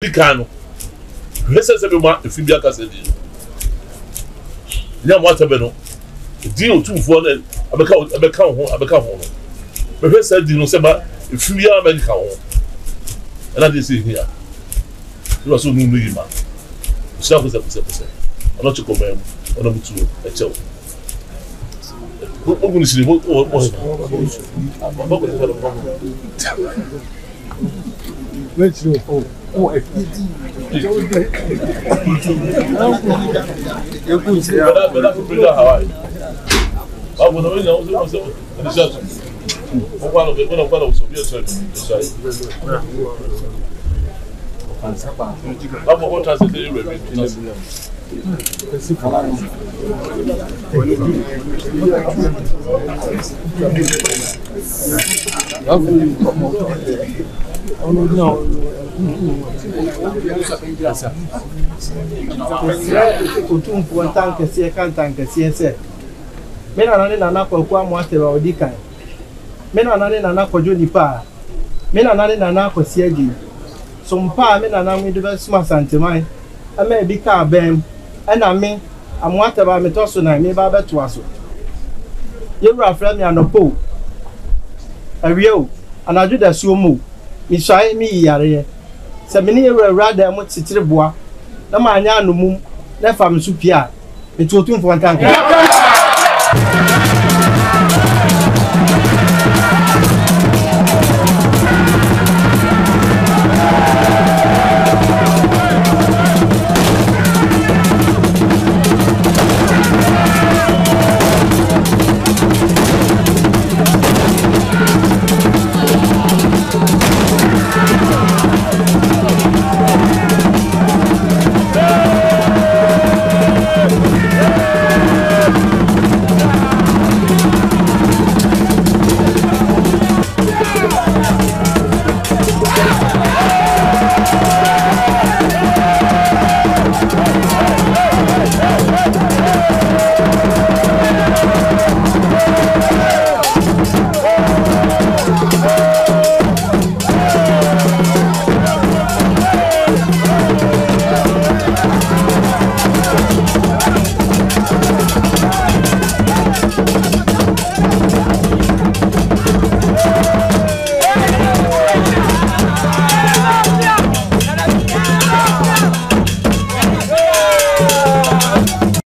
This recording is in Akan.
Dikano. Listen to me, if you be a Cassidy. Young Waterbeno. Deal Otumfuo, I become home. But he said, you know, if you are American, and I didn't see here. You are so new, man. Self is a percent. I'm not your command, or number two, a child. What will you see? What let's do it. Oh, if you oh no. Otumfuo tankese kan tankese se. Me na nana kwa Amoa odikan. Me na nana kojo nipa. Me na nana kwasi agi. So mpa me na me de be suma Asantehene. Ama bi ka bem. Ana me Amoa teba me to so na me ba beto aso. Yewura fra me anopo. Awieo anaju da suomo. Mi sai mi yare. Se me ne ewura da mo titire boa. Na ma anya anumum na fam su pia. Me to Otumfuo tanka.